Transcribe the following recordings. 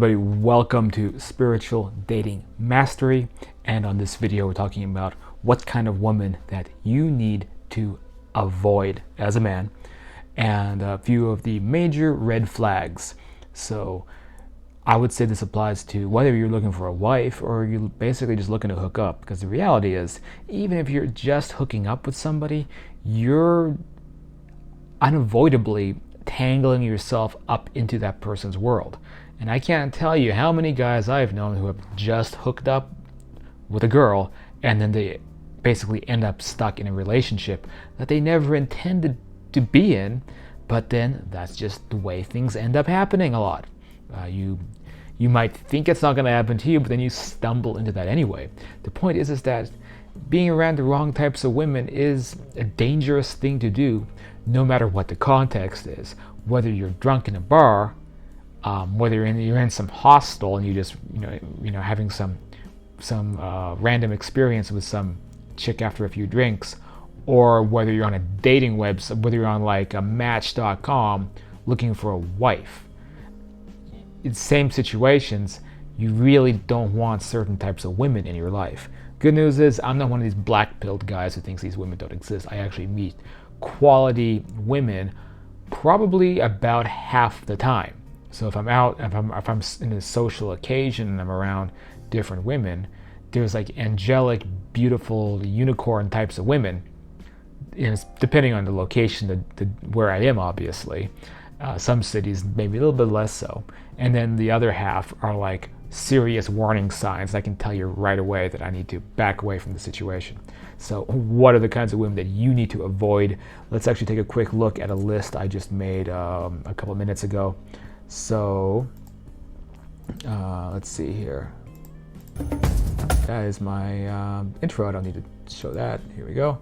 everybody, welcome to Spiritual Dating Mastery, and on this video we're talking about what kind of woman that you need to avoid as a man and a few of the major red flags. So I would say this applies to whether you're looking for a wife or you're basically just looking to hook up, because the reality is, even if you're just hooking up with somebody, you're unavoidably tangling yourself up into that person's world. And I can't tell you how many guys I've known who have just hooked up with a girl and then they basically end up stuck in a relationship that they never intended to be in, but then that's just the way things end up happening a lot. You might think it's not going to happen to you, but then you stumble into that anyway. The point is that being around the wrong types of women is a dangerous thing to do, no matter what the context is. Whether you're drunk in a bar, whether you're in some hostel and you just having some random experience with some chick after a few drinks, or whether you're on a dating website, whether you're on like a Match.com looking for a wife. In same situations, you really don't want certain types of women in your life. Good news is I'm not one of these black-pilled guys who thinks these women don't exist. I actually meet quality women probably about half the time. So if I'm in a social occasion and I'm around different women, there's like angelic, beautiful, unicorn types of women. Depending on the location, where I am, obviously. Some cities maybe a little bit less so. And then the other half are like serious warning signs. I can tell you right away that I need to back away from the situation. So what are the kinds of women that you need to avoid? Let's actually take a quick look at a list I just made a couple of minutes ago. So let's see here. That is my intro. I don't need to show that. Here we go.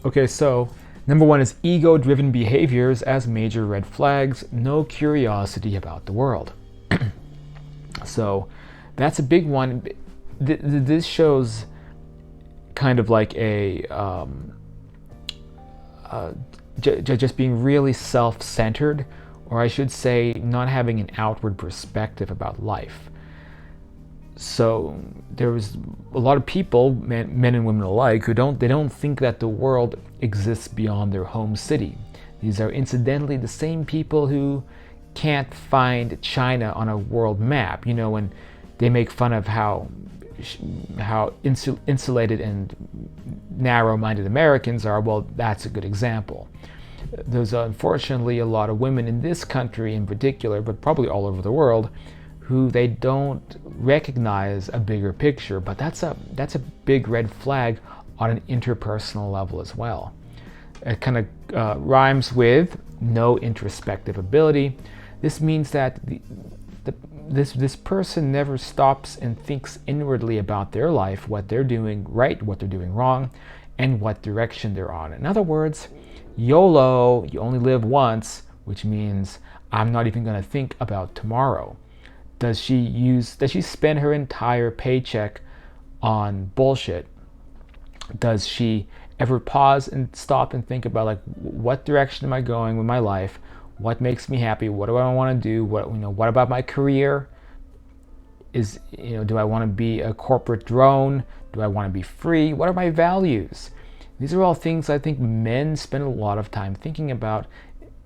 Okay, so number one is ego-driven behaviors as major red flags. No curiosity about the world. So that's a big one. This shows kind of like a just being really self-centered, or I should say not having an outward perspective about life. So there was a lot of people, men and women alike, who don't think that the world exists beyond their home city. These are incidentally the same people who can't find China on a world map. You know, when they make fun of how insulated and narrow-minded Americans are, well, that's a good example. There's unfortunately a lot of women in this country in particular, but probably all over the world, who they don't recognize a bigger picture, but that's a big red flag on an interpersonal level as well. It kind of rhymes with no introspective ability. This means that this person never stops and thinks inwardly about their life, what they're doing right, what they're doing wrong, and what direction they're on. In other words, YOLO, you only live once, which means I'm not even going to think about tomorrow. Does she spend her entire paycheck on bullshit? Does she ever pause and stop and think about, like, what direction am I going with my life? What makes me happy? What do I want to do? What about my career? Do I want to be a corporate drone? Do I want to be free? What are my values? These are all things I think men spend a lot of time thinking about.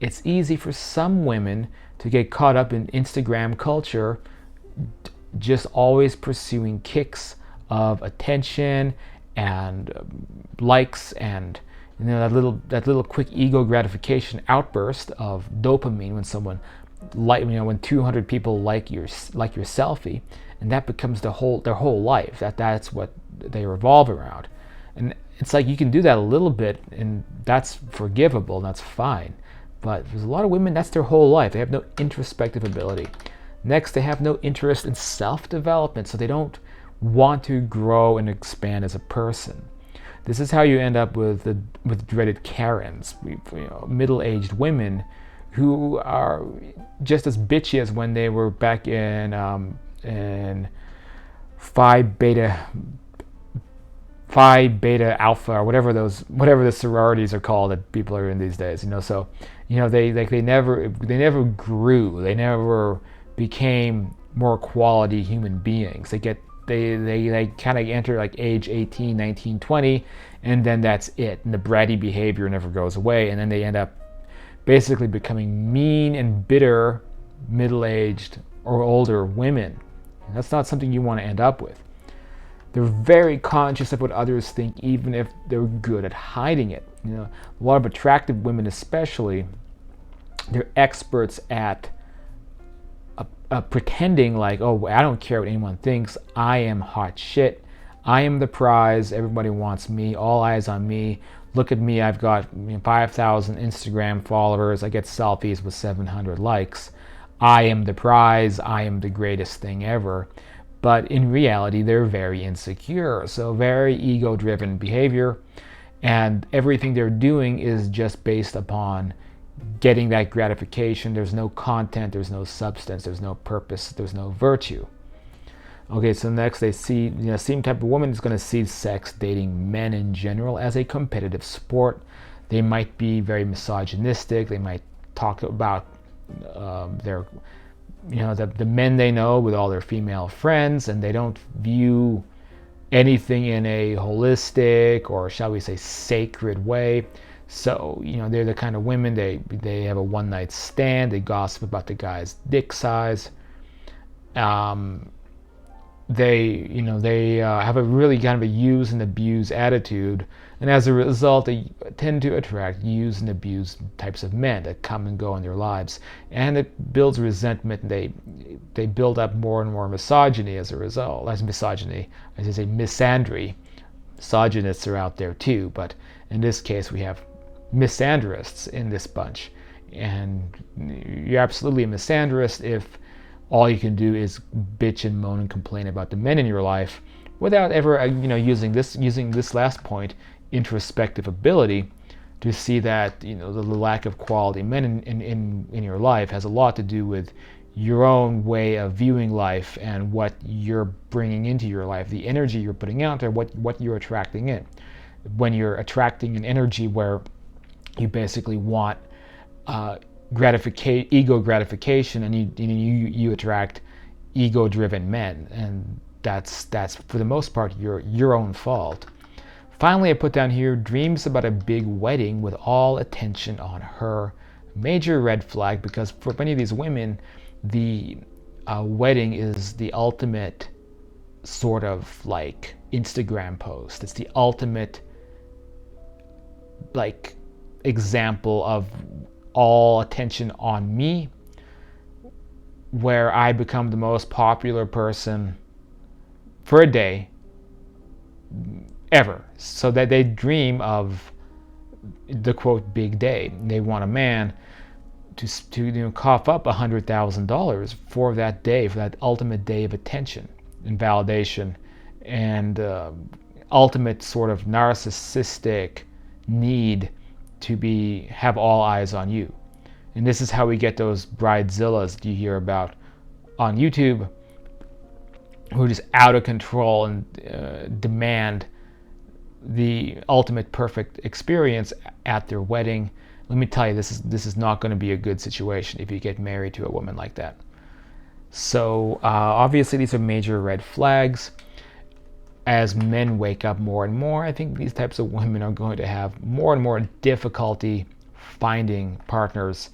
It's easy for some women to get caught up in Instagram culture, just always pursuing kicks of attention and likes, and that little quick ego gratification outburst of dopamine when 200 people like your selfie, and that becomes their whole life. That's what they revolve around. And it's like you can do that a little bit, and that's forgivable, and that's fine. But there's a lot of women, that's their whole life. They have no introspective ability. Next, they have no interest in self-development, so they don't want to grow and expand as a person. This is how you end up with dreaded Karens, middle-aged women who are just as bitchy as when they were back in Phi Beta Phi Beta Alpha or whatever the sororities are called that people are in these days. So they never grew. They never became more quality human beings. They kind of enter like age 18, 19, 20, and then that's it. And the bratty behavior never goes away, and then they end up basically becoming mean and bitter middle-aged or older women. And that's not something you want to end up with. They're very conscious of what others think, even if they're good at hiding it. A lot of attractive women especially, they're experts at pretending like, oh, I don't care what anyone thinks. I am hot shit. I am the prize. Everybody wants me. All eyes on me. Look at me. I've got 5,000 Instagram followers. I get selfies with 700 likes. I am the prize. I am the greatest thing ever. But in reality, they're very insecure. So very ego-driven behavior. And everything they're doing is just based upon getting that gratification. There's no content, there's no substance, there's no purpose, there's no virtue. Okay, so next they see, same type of woman is going to see sex, dating, men in general as a competitive sport. They might be very misogynistic. They might talk about their, the men they know with all their female friends, and they don't view anything in a holistic or, shall we say, sacred way. So, they're the kind of women, they have a one-night stand, they gossip about the guy's dick size. They have a really kind of a use and abuse attitude, and as a result, they tend to attract use and abuse types of men that come and go in their lives, and it builds resentment. And they build up more and more misogyny as a result. As misogyny, I should say misandry. Misogynists are out there too, but in this case, we have misandrists in this bunch, and you're absolutely a misandrist if all you can do is bitch and moan and complain about the men in your life without ever using this last point, introspective ability, to see that the lack of quality men in your life has a lot to do with your own way of viewing life and what you're bringing into your life, the energy you're putting out there, what you're attracting in. When you're attracting an energy where you basically want ego gratification, and you attract ego-driven men, and that's for the most part your own fault. Finally, I put down here, dreams about a big wedding with all attention on her. Major red flag, because for many of these women, the wedding is the ultimate sort of like Instagram post. It's the ultimate like example of all attention on me, where I become the most popular person for a day ever. So that they dream the quote big day. They want a man to cough up $100,000 for that day, for that ultimate day of attention and validation, and ultimate sort of narcissistic need to have all eyes on you. And this is how we get those bridezillas that you hear about on YouTube, who are just out of control and demand the ultimate perfect experience at their wedding. Let me tell you, this is not going to be a good situation if you get married to a woman like that. So obviously these are major red flags. As men wake up more and more, I think these types of women are going to have more and more difficulty finding partners.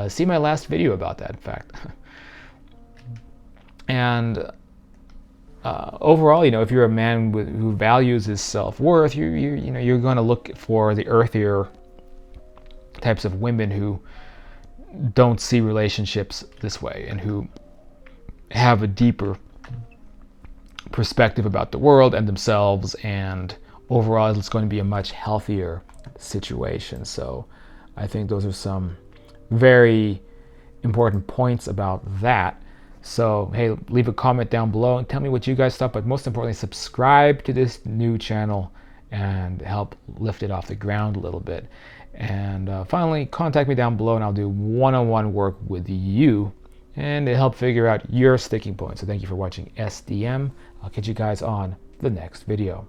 See my last video about that, in fact. And overall, if you're a man who values his self-worth, you're going to look for the earthier types of women who don't see relationships this way and who have a deeper perspective about the world and themselves, and overall it's going to be a much healthier situation. So I think those are some very important points about that. So hey, leave a comment down below and tell me what you guys thought, but most importantly, subscribe to this new channel and help lift it off the ground a little bit. And finally, contact me down below and I'll do one-on-one work with you and to help figure out your sticking points. So thank you for watching SDM. I'll catch you guys on the next video.